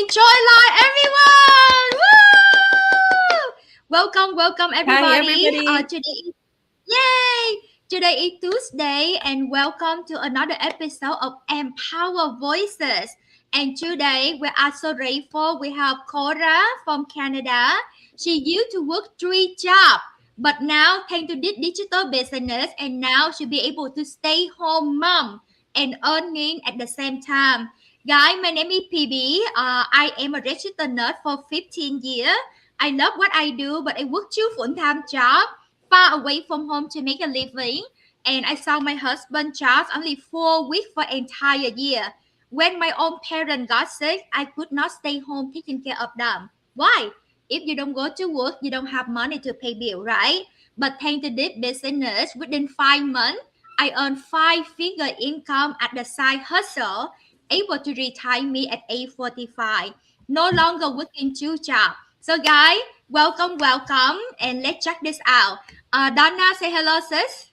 enjoy life, everyone! Woo! Welcome, Hi, everybody. everybody. Yay! Today is Tuesday, and welcome to another episode of Empower Voices. And today we are so grateful. We have Cora from Canada. She used to work three jobs, but now thanks to this digital business, and now she'll be able to stay home mom and earning at the same time. Guy, my name is PB. I am a registered nurse for 15 years. I love what I do, but I work two full-time jobs far away from home to make a living. And I saw my husband just only 4 weeks for entire year. When my own parents got sick, I could not stay home taking care of them. Why? If you don't go to work, you don't have money to pay bill, right? But thanks to this business, within 5 months, I earned five-figure income at the side hustle, able to retire me at age 45. No longer working two jobs. So guys, welcome, and let's check this out. Donna, say hello, sis.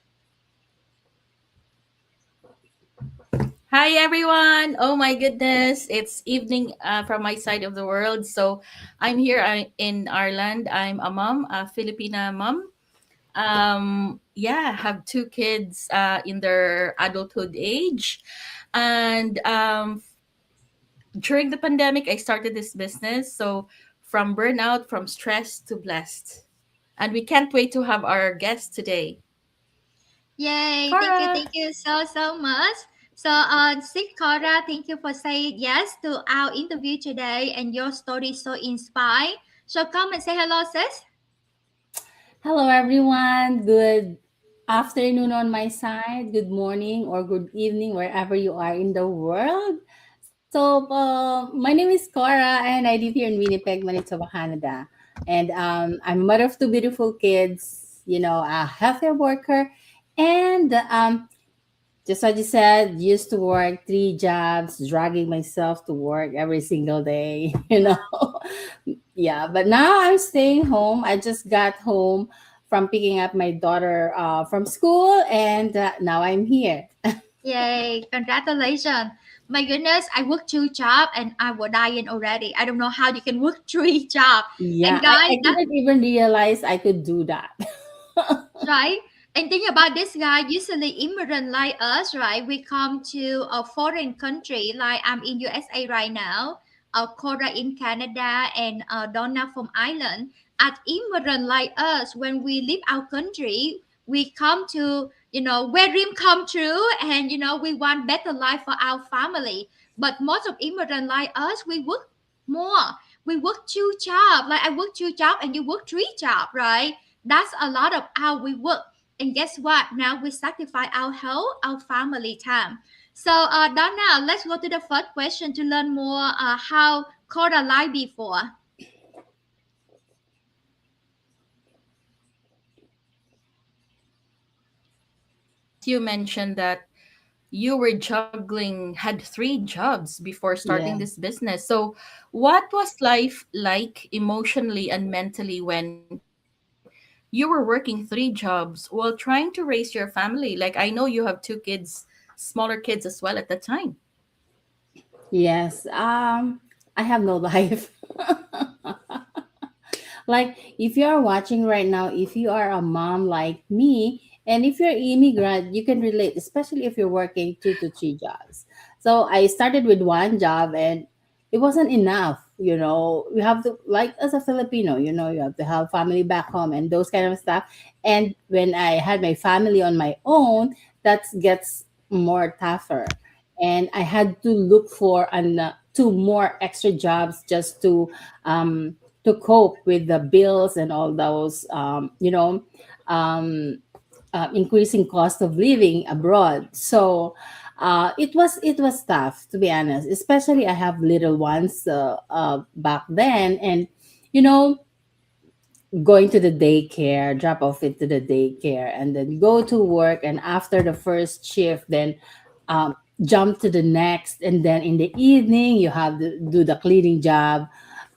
Hi, everyone. Oh, my goodness. It's evening from my side of the world. So I'm here in Ireland. I'm a mom, a Filipina mom. Have two kids in their adulthood age. And during the pandemic, I started this business. So from burnout, from stress to blessed. And we can't wait to have our guest today. Yay! Cora. Thank you so much. So, Sid Cora, thank you for saying yes to our interview today, and your story is so inspiring. So, come and say hello, sis. Hello, everyone. Good afternoon on my side, good morning, or good evening, wherever you are in the world. My name is Cora, and I live here in Winnipeg, Manitoba, Canada. And I'm a mother of two beautiful kids, a healthcare worker, and just like you said, used to work three jobs, dragging myself to work every single day, Yeah, but now I'm staying home. I just got home from picking up my daughter from school, and now I'm here. Yay! Congratulations. My goodness, I work two jobs and I was dying already. I don't know how you can work three jobs. Yeah, And I guys, that's didn't even realize I could do that. right. And think about this guy. Usually, immigrant like us, right? We come to a foreign country, like I'm in USA right now, Cora in Canada, and Donna from Ireland. As immigrant like us, when we leave our country, we come to where dream come true, and we want better life for our family. But most of immigrant like us, we work more. We work two jobs. Like I work two jobs, and you work three jobs, right? That's a lot of our we work. And guess what? Now we sacrifice our health, our family time. So, Donna, let's go to the first question to learn more how Cora life before. Yes, you mentioned that you were juggling, had three jobs before starting Yeah. this business. So, what was life like emotionally and mentally when you were working three jobs while trying to raise your family? Like, I know you have two kids, smaller kids as well at the time. Yes. I have no life. Like, if you are watching right now, if you are a mom like me, and if you're immigrant, you can relate, especially if you're working two to three jobs. So I started with one job, and it wasn't enough. You have to, like, as a Filipino, you have to have family back home and those kind of stuff. And when I had my family on my own, that gets more tougher. And I had to look for two more extra jobs just to cope with the bills and all those um, increasing cost of living abroad. So it was tough, to be honest, especially I have little ones back then. And you know going to the daycare, drop off into the daycare, and then go to work, and after the first shift, then jump to the next, and then in the evening you have to do the cleaning job.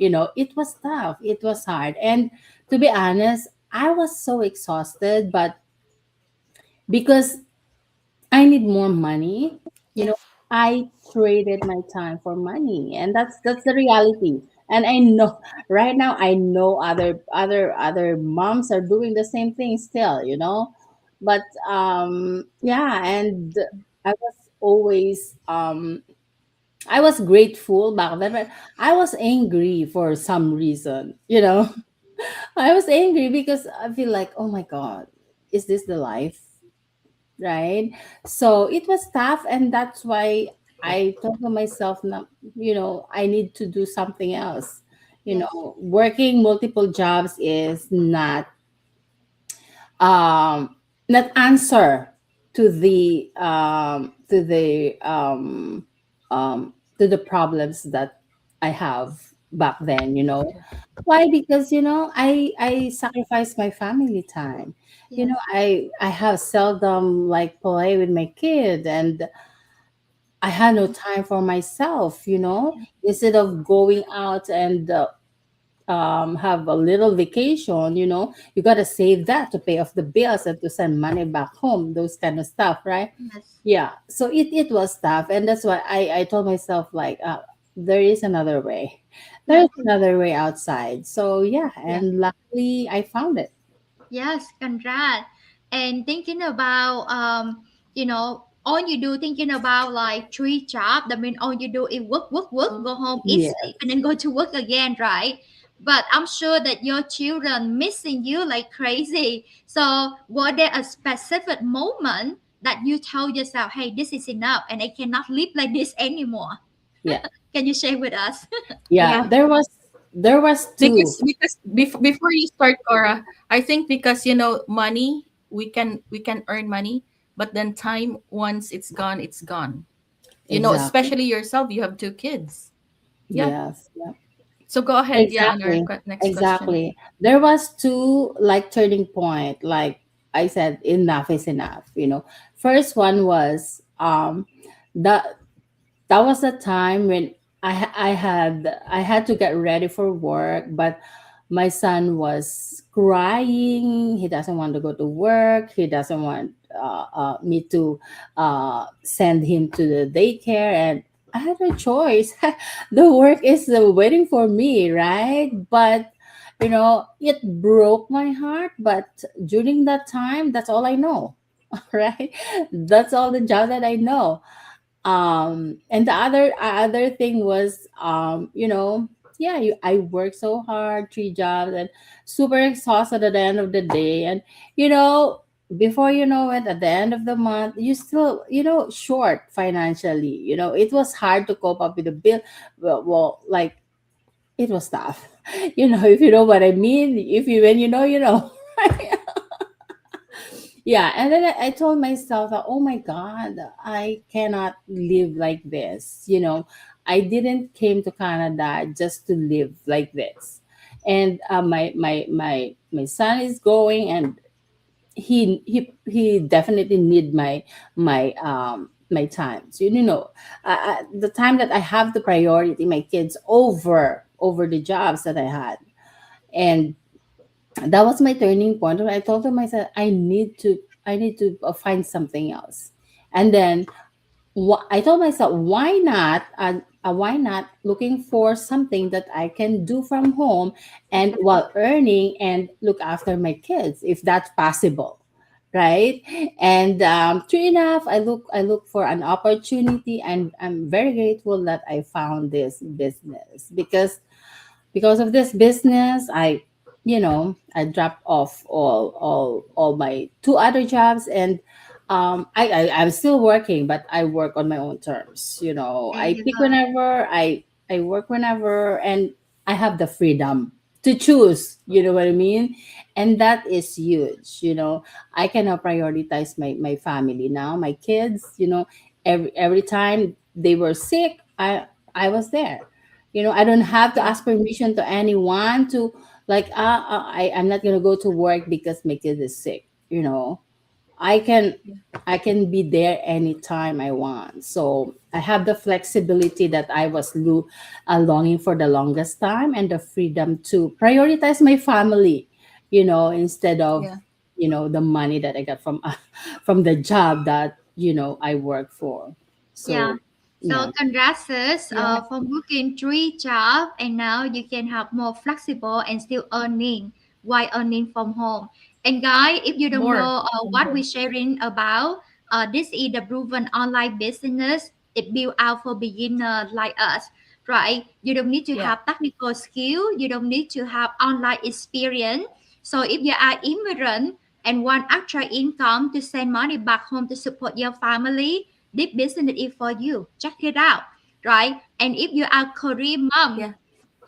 It was tough, it was hard, and to be honest, I was so exhausted, but because I need more money, Yeah. I traded my time for money, and that's the reality. And I know right now, I know other moms are doing the same thing still, but yeah. And I was always I was grateful back then, but I was angry for some reason. I was angry because I feel like, oh my god, is this the life? Right? So it was tough, and that's why I told to myself, now, I need to do something else. Yes. Working multiple jobs is um not answer to the problems that I have back then. Why? Because I sacrifice my family time. Yes. I have seldom like play with my kid, and I had no time for myself. Instead of going out and have a little vacation, you got to save that to pay off the bills and to send money back home, those kind of stuff, right? Yes. Yeah. So it was tough. And that's why I told myself, like, there is another way. There's Yes. another way outside. So yeah. Yes. And luckily I found it. Yes, congrats. And thinking about all you do thinking about like three job, that mean all you do is work, work, work, go home, eat, sleep, Yes. and then go to work again, right? But I'm sure that your children missing you like crazy. So was there a specific moment that you told yourself, hey, this is enough and I cannot live like this anymore? Yeah. Can you share with us? Yeah. Yeah, There was two. before you start, Cora, I think because money, we can earn money, but then time, once it's gone, it's gone. Exactly. Especially yourself, you have two kids. Yeah. Yes. Yeah. So go ahead. Yeah, on our Exactly. next question. Exactly. There was two like turning point. Like I said, enough is enough. First one was that that was the time when I had to get ready for work, but my son was crying. He doesn't want to go to work. He doesn't want me to send him to the daycare, and I had a choice. The work is waiting for me, right? But it broke my heart. But during that time, that's all I know. Right? That's all the job that I know. And the other thing was, yeah, I worked so hard, three jobs, and super exhausted at the end of the day. And you know before you know it, at the end of the month, you still short financially. It was hard to cope up with the bill. Well, like, it was tough. If you know what I mean. If you when you know. Yeah. And then I told myself that, oh my god, I cannot live like this. I didn't came to Canada just to live like this. And my son is going, and he definitely need my time. So the time that I have the priority my kids over the jobs that I had. And that was my turning point, where I told myself, I need to find something else. And then I told myself, why not looking for something that I can do from home, and while earning, and look after my kids, if that's possible, right? And true enough, I look for an opportunity, and I'm very grateful that I found this business. Because of this business, I dropped off all my two other jobs. And I'm still working, but I work on my own terms. There I you pick go. whenever, I work whenever, and I have the freedom to choose. You know what I mean? And that is huge. I can now prioritize my family now, my kids. Every time they were sick, I was there. I don't have to Yes. ask permission to anyone to, like, I'm not gonna go to work because my kid is sick. I can I can be there anytime I want. So I have the flexibility that I was longing for the longest time, and the freedom to prioritize my family, instead of Yeah. the money that I got from from the job that I work for. Yeah. So So Yeah. congrats sis, Yeah. for working three jobs and now you can have more flexible and still earning while earning from home. And guys, if you don't More know from what we're home. sharing about, this is the proven online business. It built out for beginner like us, right? You don't need to Yeah. have technical skill. You don't need to have online experience. So if you are immigrant and want extra income to send money back home to support your family, this business is for you. Check it out, right? And if you are Korean mom, Yeah.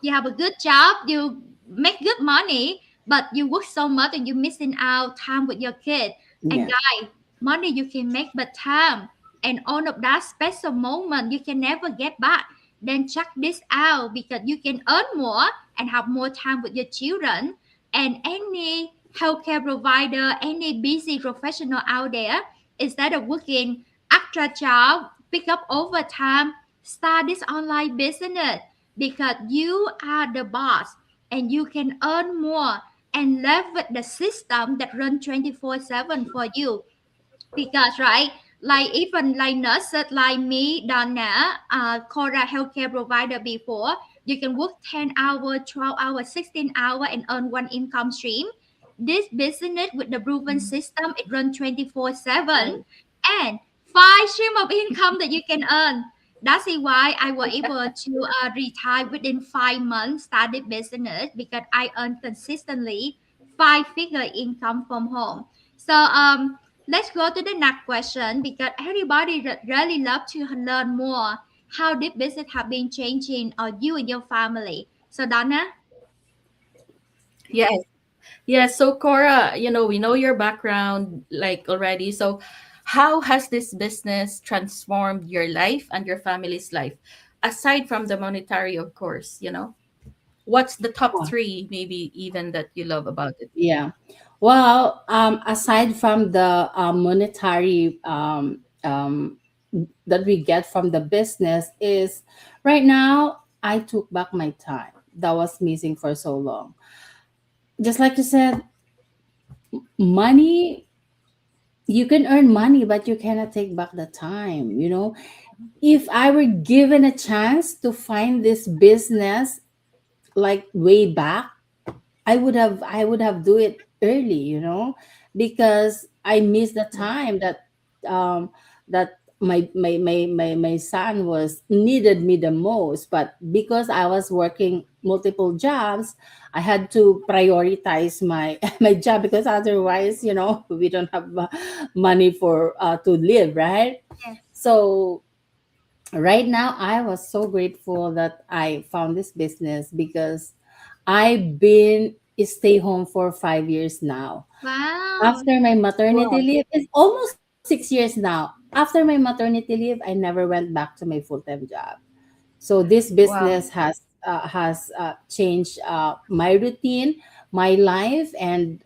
you have a good job, you make good money, but you work so much and you're missing out time with your kid. And Yeah. guys, money you can make, but time and all of that special moment you can never get back. Then check this out because you can earn more and have more time with your children. And any healthcare provider, any busy professional out there, instead of working extra job, pick up overtime, start this online business because you are the boss and you can earn more and leverage the system that run 24/7 for you. Because right, like even like nurses like me, Donna, Cora healthcare provider before, you can work 10 hours, 12 hours, 16 hours and earn one income stream. This business with the proven Mhm. system, it runs 24/7 Right. and five stream of income that you can earn. That's why I was able to retire within 5 months, started business because I earn consistently five-figure income from home. So let's go to the next question because everybody really love to learn more how this business have been changing you and your family. So Donna, Yes. Yes. So Cora, we know your background like already. So how has this business transformed your life and your family's life? Aside from the monetary, of course. What's the top Oh, three, maybe even that you love about it? yeah. Well, aside from the monetary that we get from the business, is right now I took back my time that was missing for so long. Just like you said, money, you can earn money, but you cannot take back the time. If I were given a chance to find this business like way back, I would have do it early, because I miss the Yeah. time that my son was needed me the most. But because I was working multiple jobs, I had to prioritize my my job, because otherwise, we don't have money for to live, right? yes. So right now I was so grateful that I found this business, because I've been stay home for 5 years now. Wow. After my maternity Wow. leave, it's almost 6 years now. After my maternity leave, I never went back to my full-time job. So this Wow. business has changed my routine, my life, and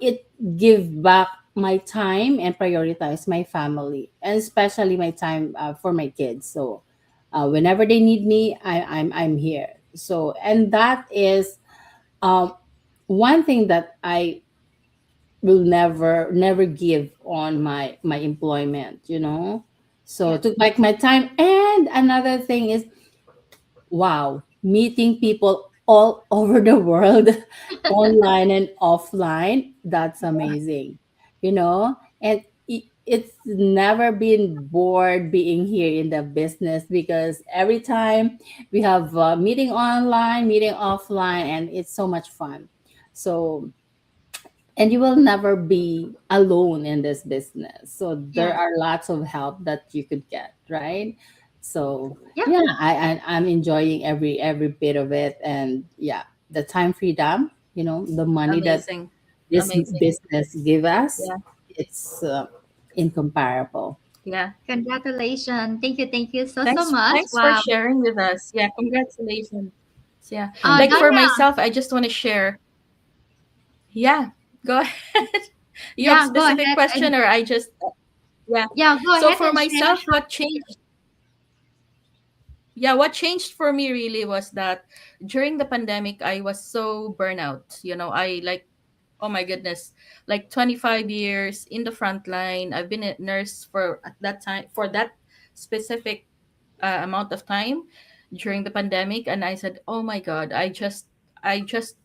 it give back my time and prioritize my family, and especially my time for my kids. So whenever they need me, I'm here. So, and that is um, one thing that I will never give on my employment. So Yeah. took back my time. And another thing is, wow, meeting people all over the world, online and offline, that's amazing. And it's never been bored being here in the business, because every time we have meeting online, meeting offline, and it's so much fun. So, and you will never be alone in this business, so there Yes. are lots of help that you could get, right? So Yeah. yeah, I'm enjoying every bit of it. And yeah, the time freedom, the money that Amazing. this Amazing. business give us, Yeah. it's incomparable. Yeah. Congratulations. Thank you so Thanks. much. Thanks for Wow. sharing with us. Yeah. Congratulations. Yeah. Thank Like for you. Donna. myself, I just want to share. Yeah. Go ahead. You have Yeah, go specific ahead question, and or I just yeah. yeah, go So ahead for and share myself, what changed? Yeah, what changed for me really was that during the pandemic, I was so burnout. I like, oh my goodness, like 25 years in the front line. I've been a nurse for at that time for that specific amount of time during the pandemic, and I said, "Oh my God, I just I just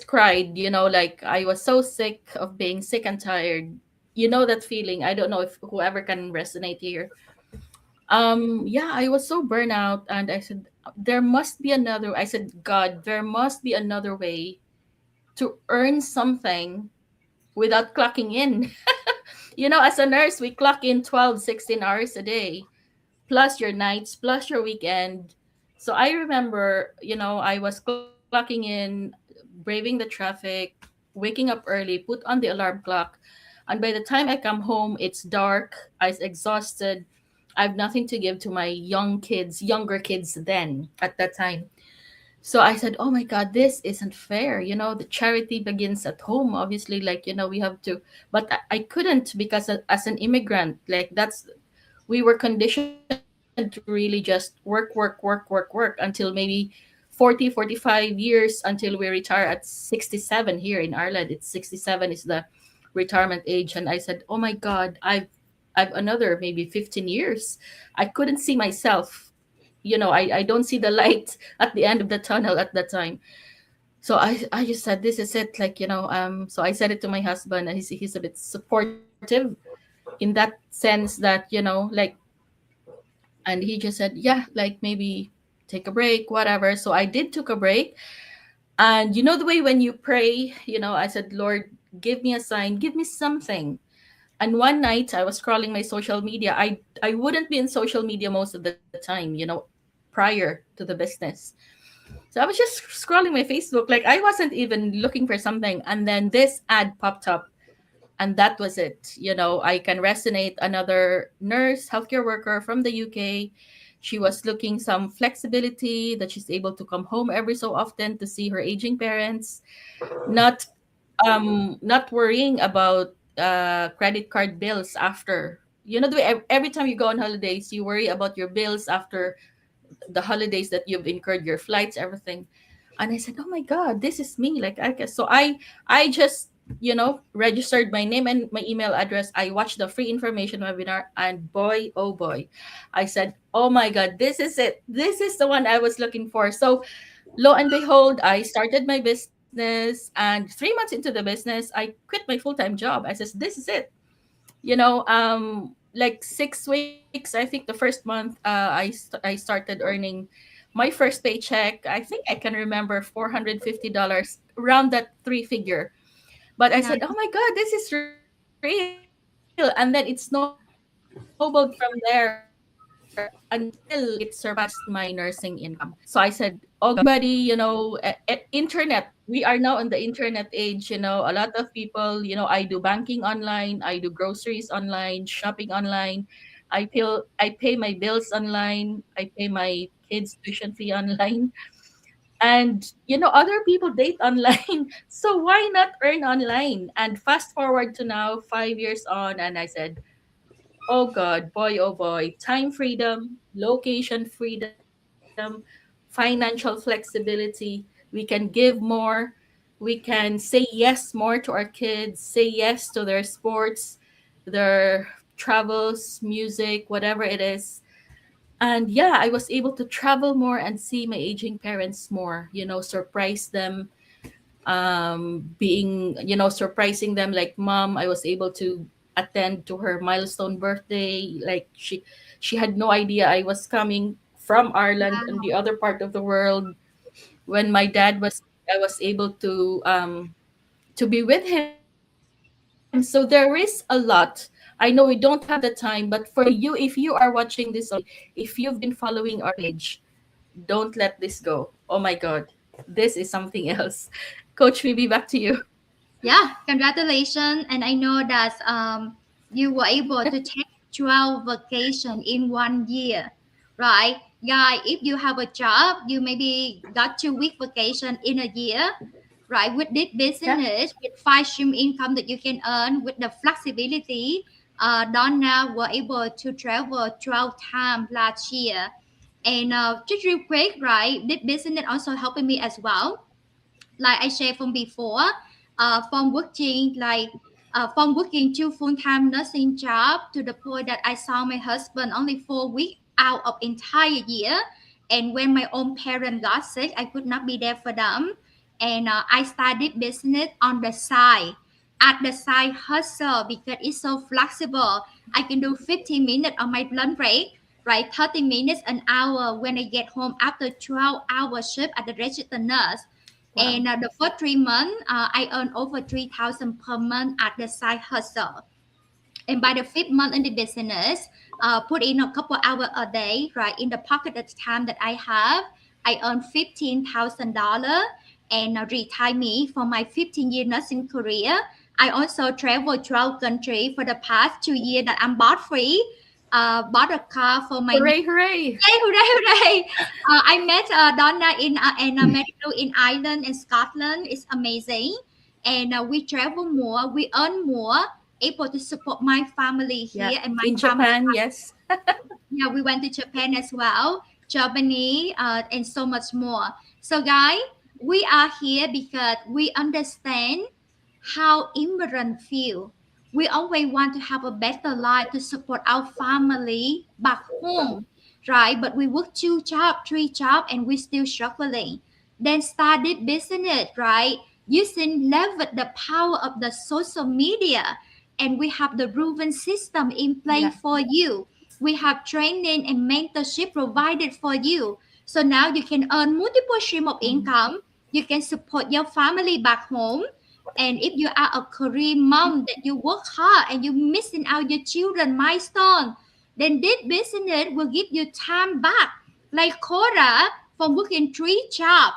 cried, like I was so sick of being sick and tired. You know that feeling. I don't know if whoever can resonate here. Yeah, I was so burnout, and I said there must be another. I said, God, there must be another way to earn something without clocking in. As a nurse, we clock in 12, 16 hours a day, plus your nights, plus your weekend. So I remember, I was clocking in, braving the traffic, waking up early, put on the alarm clock. And by the time I come home, it's dark, I'm exhausted. I have nothing to give to my younger kids then at that time. So I said, "Oh my God, this isn't fair. The charity begins at home. Obviously, like, we have to." But I couldn't, because as an immigrant, like, we were conditioned to really just work until maybe 40, 45 years until we retire at 67 here in Ireland. It's 67 is the retirement age. And I said, "Oh my God, I've another maybe 15 years." I couldn't see myself. I don't see the light at the end of the tunnel at that time. So I just said, this is it. Like, so I said it to my husband, and he's a bit supportive in that sense, that, and he just said, yeah, like, maybe take a break, whatever. So I did took a break. And the way when you pray, I said, Lord, give me a sign, give me something. And one night I was scrolling my social media. I wouldn't be in social media most of the time, prior to the business. So I was just scrolling my Facebook, like I wasn't even looking for something, and then this ad popped up, and that was it. I can resonate. Another nurse, healthcare worker from the UK. She was looking some flexibility, that she's able to come home every so often to see her aging parents, not not worrying about credit card bills after. The way every time you go on holidays, you worry about your bills after the holidays, that you've incurred, your flights, everything. And I said, "Oh my God, this is me." Like, I guess so. I just registered my name and my email address. I watched the free information webinar, and boy, oh boy, I said, "Oh my God, this is it. This is the one I was looking for." So lo and behold, I started my business, and 3 months into the business, I quit my full-time job. I said, "This is it." Like 6 weeks, I think the first month, I started earning my first paycheck. I think I can remember $450, around that three figure. But I Yeah. said, "Oh my God, this is real." And then it snowballed from there until it surpassed my nursing income. So I said, "Oh God, everybody, internet. We are now in the internet age. A lot of people, I do banking online, I do groceries online, shopping online. I pay my bills online, I pay my kids' tuition fee online." And other people date online. So why not earn online? And fast forward to now, 5 years on, and I said, "Oh God, boy, oh boy, time freedom, location freedom, financial flexibility. We can give more. We can say yes more to our kids, say yes to their sports, their travels, music, whatever it is. And yeah, I was able to travel more and see my aging parents more, surprise them, surprising them. Like, mom, I was able to attend to her milestone birthday. Like, she had no idea I was coming from Ireland and the other part of the world. When my dad was sick, I was able to be with him. So there is a lot. I know we don't have the time, but for you, if you are watching this already, if you've been following our page, don't let this go. Oh my God, this is something else. Coach Phoebe, back to you. Yeah, congratulations. And I know that you were able to take 12 vacation in 1 year, right? Guy, if you have a job, you maybe got 2 week vacation in a year, right? With this Yeah. business, with 5 stream income that you can earn, with the flexibility, Donna were able to travel 12 times last year. And just real quick, right? This business also helping me as well, like I shared from before, from working like from working two full-time nursing job to the point that I saw my husband only 4 weeks out of entire year. And when my own parent got sick, I could not be there for them. And I started business on the side, at the side hustle because it's so flexible. I can do 15 minutes on my lunch break, right? 30 minutes, an hour when I get home after 12-hour shift at the registered nurse. Wow. And the first 3 months, I earned over 3,000 per month at the side hustle. And by the fifth month in the business, put in a couple hours a day, right? In the pocket of time that I have, I earn $15,000 and retire me for my 15-year nursing career. I also travel 12 countries for the past 2 years that I'm bought free. Bought a car for my Hooray, hooray. Hooray, hooray, hooray. I met Donna in Medical in Ireland and Scotland. It's amazing. And we travel more, we earn more, able to support my family Yeah. here and my In family. Japan, yes. Yeah, we went to Japan as well, Germany, and so much more. So, guys, we are here because we understand how immigrant feel. We always want to have a better life to support our family back home, right? But we work two job, three job, and we still struggling. Then started business, right? Using leverage the power of the social media, and we have the proven system in Yeah. place for you. We have training and mentorship provided for you. So now you can earn multiple stream of Mhm. income. You can support your family back home. And if you are a Korean mom that you work hard and you missing out your children milestone, then this business will give you time back. Like Cora from working three jobs.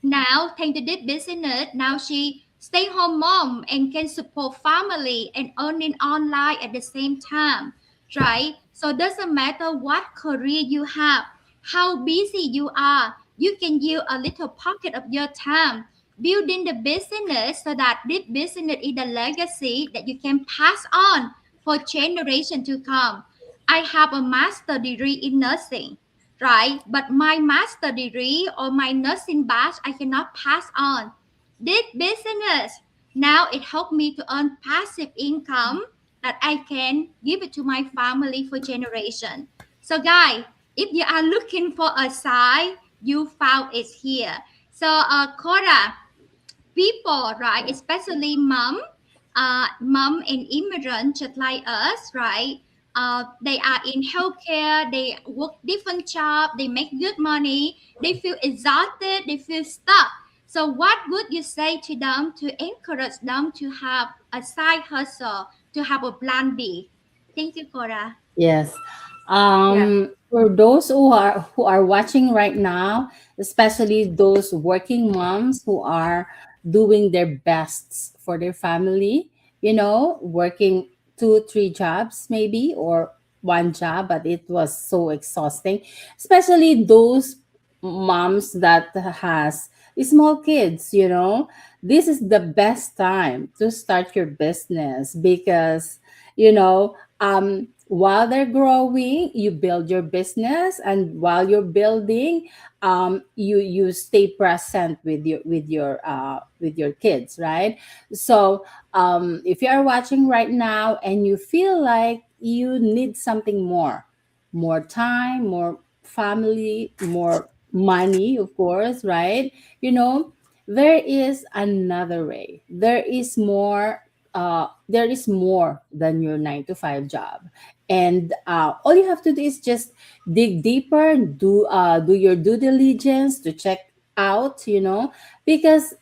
Now, thanks to this business, now she stay home mom and can support family and earning online at the same time, right? So it doesn't matter what career you have, how busy you are, you can use a little pocket of your time building the business so that this business is a legacy that you can pass on for generation to come. I have a master degree in nursing, right? But my master degree or my nursing batch, I cannot pass on. This business, now it helped me to earn passive income that I can give it to my family for generation. So guys, if you are looking for a side, you found it here. So Cora, people, right, especially mom and immigrant just like us, right? They are in healthcare, they work different job, they make good money, they feel exhausted, they feel stuck. So what would you say to them to encourage them to have a side hustle, to have a plan B? Thank you, Cora. Yes. Yeah. For those who are watching right now, especially those working moms who are doing their best for their family, working two, three jobs maybe or one job, but it was so exhausting. Especially those moms that has small kids, this is the best time to start your business because while they're growing, you build your business, and while you're building, you stay present with your kids, right? So if you are watching right now and you feel like you need something more time, more family, more money, of course, right? There is another way. There is more than your 9 to 5 job, and all you have to do is just dig deeper, do your due diligence to check out, because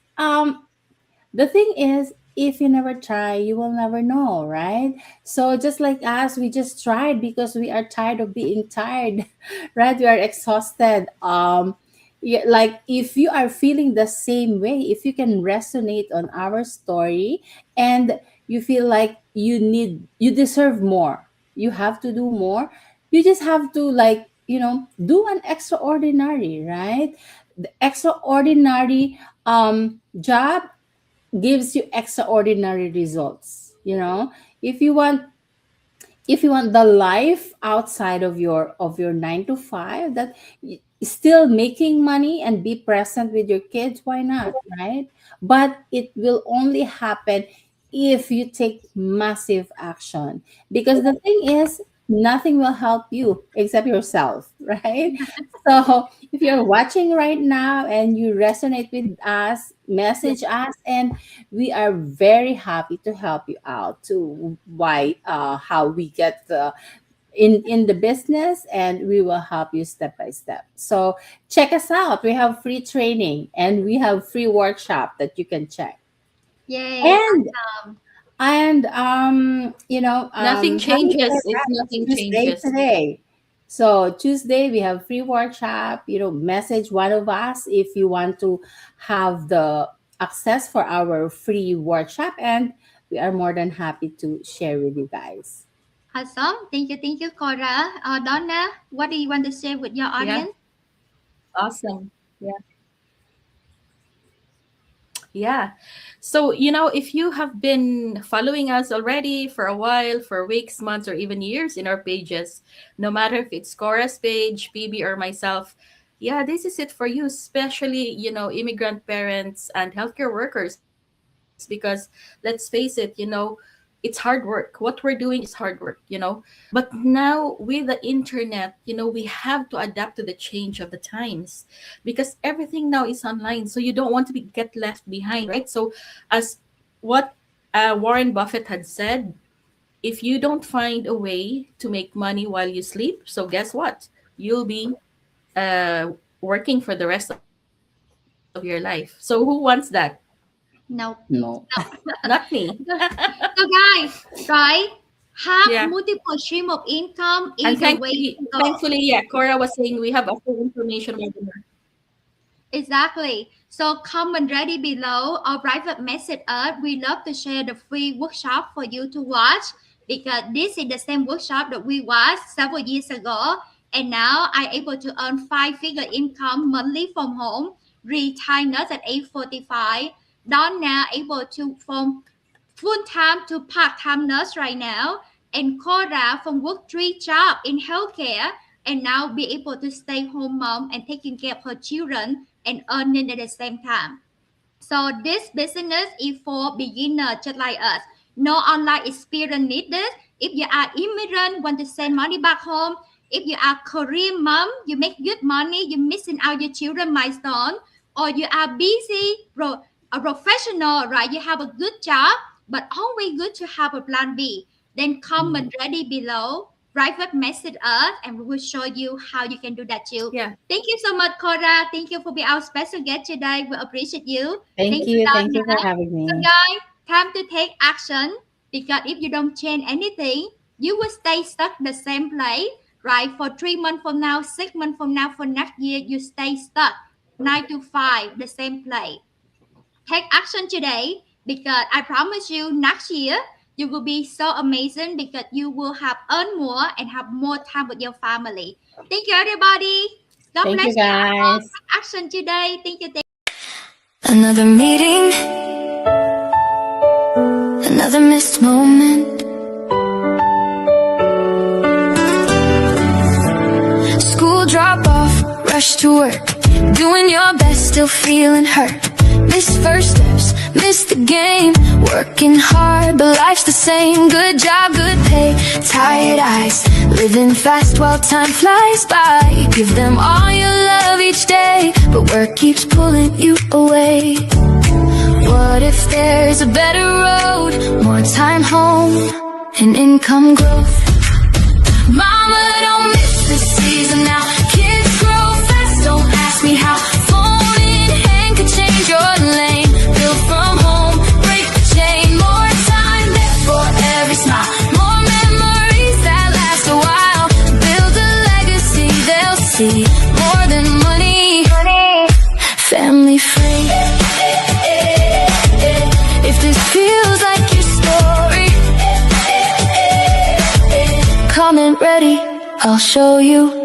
the thing is, if you never try, you will never know, right? So just like us, we just tried because we are tired of being tired, right? We are exhausted. Yeah, like if you are feeling the same way, if you can resonate on our story, and you feel like you deserve more, you have to do more. You just have to, like, do an extraordinary, right? The extraordinary job gives you extraordinary results. If you want, the life outside of your 9 to 5, that still making money and be present with your kids, why not, right? But it will only happen if you take massive action. Because the thing is, nothing will help you except yourself, right? So if you're watching right now and you resonate with us, Yes. message us, and we are very happy to help you out to why how we get the in the business, and we will help you step by step. So check us out. We have free training and we have free workshop that you can check. Yay. And Awesome. Nothing having changes said if that, it's nothing Tuesday changes. today. So Tuesday we have free workshop. Message one of us if you want to have the access for our free workshop, and we are more than happy to share with you guys. Awesome. Thank you, Cora. Donna, what do you want to share with your Yeah, audience? awesome. Yeah. Yeah. So, if you have been following us already for a while, for weeks, months, or even years in our pages, no matter if it's Cora's page, PB, or myself, yeah, this is it for you, especially, immigrant parents and healthcare workers, because let's face it, it's hard work. What we're doing is hard work. But now with the internet, we have to adapt to the change of the times because everything now is online. So you don't want to get left behind, right? So, as what Warren Buffett had said, if you don't find a way to make money while you sleep, so guess what? You'll be working for the rest of your life. So, who wants that? No. No. Not me. So guys, right? Have Yeah. multiple stream of income And either way to go. yeah, Cora was saying we have a full information webinar. Exactly. So comment ready below or private message us. We love to share the free workshop for you to watch because this is the same workshop that we watched several years ago. And now I'm able to earn five-figure income monthly from home. Retire nurse at 8:45. Done now able to from full-time to part-time nurse right now, and Cora from work three job in healthcare and now be able to stay home mom and taking care of her children and earning at the same time. So this business is for beginner just like us. No online experience needed. If you are immigrant, want to send money back home. If you are Korean mom, you make good money, you're missing out your children milestone, or you are busy, a professional, right? You have a good job, but always good to have a plan B. Then Mm. comment ready below, private message us, and we will show you how you can do that too. Yeah. Thank you so much, Cora. Thank you for being our special guest today. We appreciate you. Thank Thank you, you. Thank you for Donna. having So, me. guys, time to take action because if you don't change anything, you will stay stuck the same place, right? For 3 months from now, 6 months from now, for next year, you stay stuck 9 to 5, the same place. Take action today because I promise you next year you will be so amazing because you will have earned more and have more time with your family. Thank you, everybody. God Thank bless you, you all. guys. Take action today. Thank you. Another meeting, another missed moment. School drop off, rush to work, doing your best, still feeling hurt. Missed first steps, missed the game, working hard, but life's the same. Good job, good pay, tired eyes, living fast while time flies by. Give them all your love each day, but work keeps pulling you away. What if there's a better road, more time home, and income growth? Mama, don't miss this season now. Kids grow fast, don't ask me how. Phone in hand could change your lane. Build from home, break the chain. More time there for every smile. More memories that last a while. Build a legacy they'll see. More than money, family free. If this feels like your story, comment ready, I'll show you.